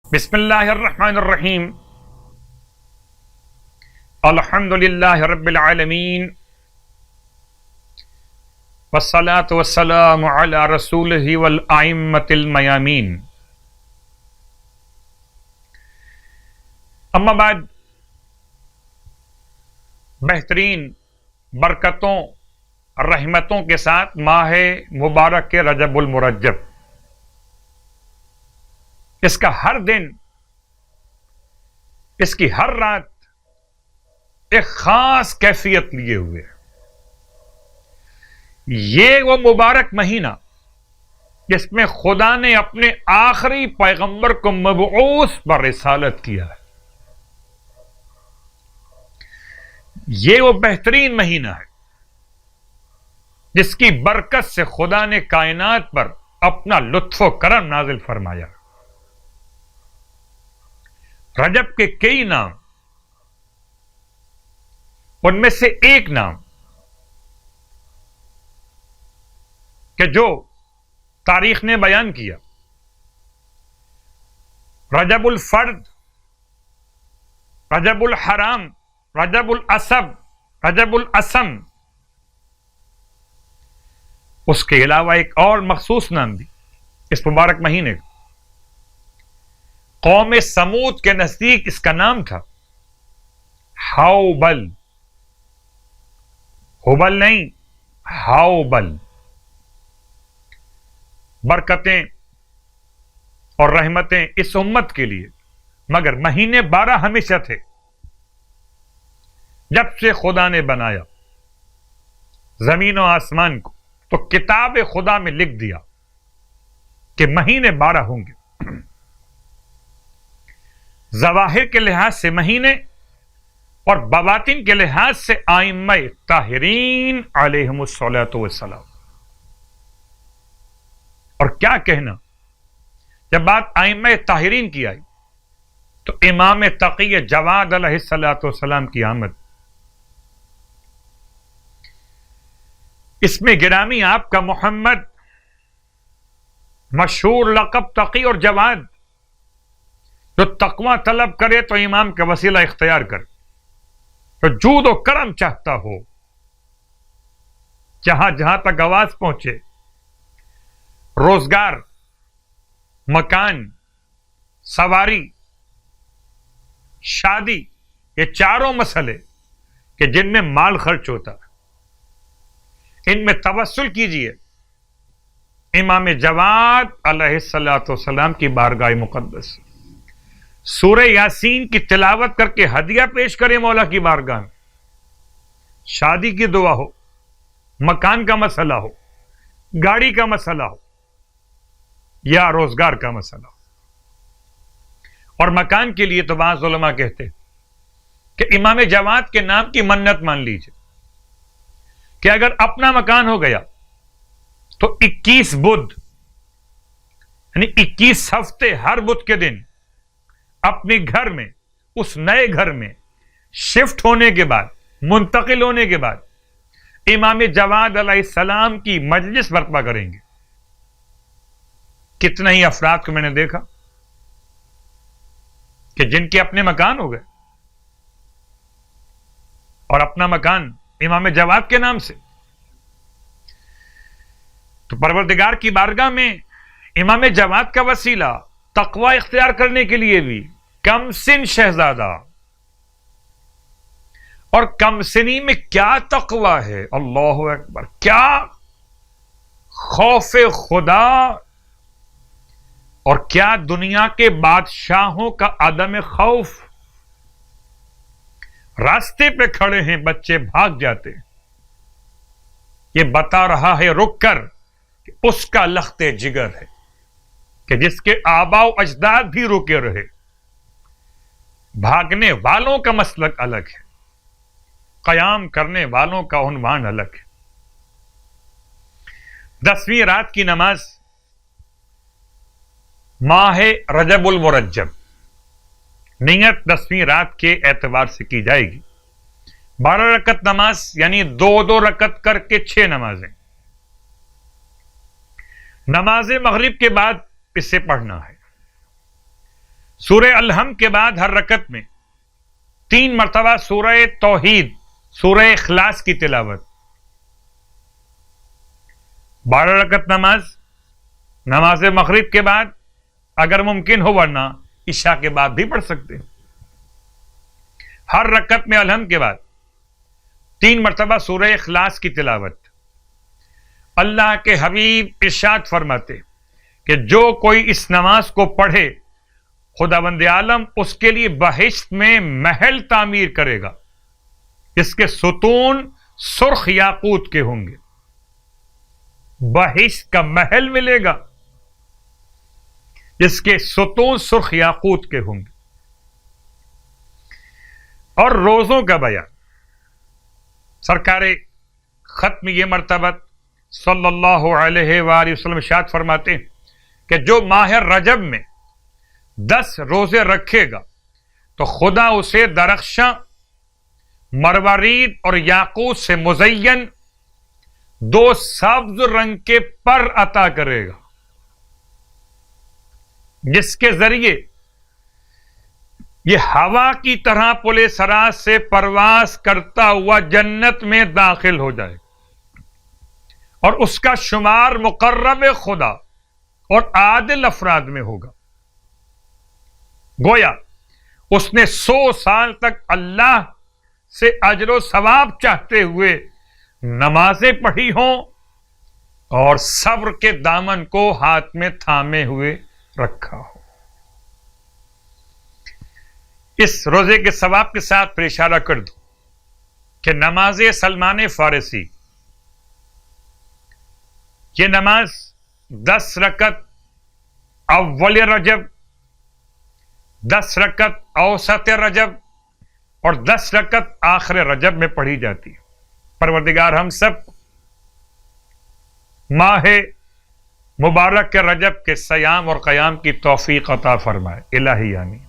بسم اللہ الرحمن الرحیم الحمد للہ رب العالمین والصلاة والسلام علی رسولہ والائمۃ المیامین اما بعد، بہترین برکتوں رحمتوں کے ساتھ ماہ مبارک کے رجب المرجب، اس کا ہر دن، اس کی ہر رات ایک خاص کیفیت لیے ہوئے ہے۔ یہ وہ مبارک مہینہ جس میں خدا نے اپنے آخری پیغمبر کو مبعوث پر رسالت کیا ہے۔ یہ وہ بہترین مہینہ ہے جس کی برکت سے خدا نے کائنات پر اپنا لطف و کرم نازل فرمایا۔ رجب کے کئی نام، ان میں سے ایک نام کہ جو تاریخ نے بیان کیا، رجب الفرد، رجب الحرام، رجب الاسب، رجب الاسم، اس کے علاوہ ایک اور مخصوص نام بھی اس مبارک مہینے کا۔ قوم سمود کے نزدیک اس کا نام تھا ہاؤبل، ہوبل نہیں، ہاؤبل۔ برکتیں اور رحمتیں اس امت کے لیے، مگر مہینے 12 ہمیشہ تھے۔ جب سے خدا نے بنایا زمین و آسمان کو، تو کتاب خدا میں لکھ دیا کہ مہینے 12 ہوں گے۔ ظواہر کے لحاظ سے مہینے اور بواطن کے لحاظ سے ائمہ طاہرین علیہم الصلاۃ والسلام۔ اور کیا کہنا، جب بات ائمہ طاہرین کی آئی تو امام تقی جواد علیہ الصلاۃ والسلام کی آمد، اس میں گرامی آپ کا محمد، مشہور لقب تقی اور جواد، جو تقوی طلب کرے تو امام کا وسیلہ اختیار کرے، جو جود و کرم چاہتا ہو، جہاں جہاں تک آواز پہنچے، روزگار، مکان، سواری، شادی، یہ چاروں مسئلے کہ جن میں مال خرچ ہوتا ہے، ان میں توسل کیجئے امام جواد علیہ الصلاۃ والسلام کی بارگاہ مقدس، سورہ یاسین کی تلاوت کر کے ہدیہ پیش کرے مولا کی بارگاہ میں۔ شادی کی دعا ہو، مکان کا مسئلہ ہو، گاڑی کا مسئلہ ہو، یا روزگار کا مسئلہ ہو۔ اور مکان کے لیے تو بعض علماء کہتے کہ امام جواد کے نام کی منت مان لیجئے کہ اگر اپنا مکان ہو گیا تو 21 بدھ، یعنی 21 ہفتے، ہر بدھ کے دن اپنے گھر میں، اس نئے گھر میں شفٹ ہونے کے بعد، منتقل ہونے کے بعد امام جواد علیہ السلام کی مجلس برپا کریں گے۔ کتنے ہی افراد کو میں نے دیکھا کہ جن کے اپنے مکان ہو گئے اور اپنا مکان امام جواد کے نام سے، تو پروردگار کی بارگاہ میں امام جواد کا وسیلہ تقوی اختیار کرنے کے لیے بھی کم سن شہزادہ، اور کم سنی میں کیا تقوی ہے، اللہ اکبر، کیا خوف خدا، اور کیا دنیا کے بادشاہوں کا عدم خوف۔ راستے پہ کھڑے ہیں بچے، بھاگ جاتے، یہ بتا رہا ہے رک کر کہ اس کا لخت جگر ہے کہ جس کے آباء و اجداد بھی رکے رہے۔ بھاگنے والوں کا مسلک الگ ہے، قیام کرنے والوں کا عنوان الگ ہے۔ 10ویں رات کی نماز ماہ رجب المرجب، نیت 10ویں رات کے اعتبار سے کی جائے گی۔ 12 رکعت نماز، یعنی 2 رکعت کر کے 6 نمازیں۔ نماز مغرب کے بعد اسے پڑھنا ہے۔ سورہ الحم کے بعد ہر رکعت میں 3 مرتبہ سورہ توحید، سورہ اخلاص کی تلاوت. 12 رکعت نماز مغرب کے بعد اگر ممکن ہو، ورنہ عشاء کے بعد بھی پڑھ سکتے ہیں. ہر رکعت میں الحم کے بعد 3 مرتبہ سورہ اخلاص کی تلاوت. اللہ کے حبیب ارشاد فرماتے کہ جو کوئی اس نماز کو پڑھے خداوند عالم اس کے لیے بہشت میں محل تعمیر کرے گا، اس کے ستون سرخ یاقوت کے ہوں گے. بہشت کا محل ملے گا، اس کے ستون سرخ یاقوت کے ہوں گے. اور روزوں کا بیان، سرکار ختم یہ مرتبہ صلی اللہ علیہ وآلہ وسلم ارشاد فرماتے ہیں کہ جو ماہ رجب میں 10 روزے رکھے گا تو خدا اسے درخشاں، مروارید اور یاقوت سے مزین 2 سبز رنگ کے پر عطا کرے گا، جس کے ذریعے یہ ہوا کی طرح پل صراط سے پرواز کرتا ہوا جنت میں داخل ہو جائے، اور اس کا شمار مقرب خدا اور عادل افراد میں ہوگا. گویا اس نے 100 سال تک اللہ سے اجر و ثواب چاہتے ہوئے نمازیں پڑھی ہوں اور صبر کے دامن کو ہاتھ میں تھامے ہوئے رکھا ہو. اس روزے کے ثواب کے ساتھ پھر اشارہ کر دو کہ نماز سلمان فارسی، یہ نماز 10 رکعت اول رجب، 10 رکعت اوسط رجب اور 10 رکعت آخر رجب میں پڑھی جاتی ہے. پروردگار ہم سب ماہ مبارک کے رجب کے صیام اور قیام کی توفیق عطا فرمائے. الہی آمین.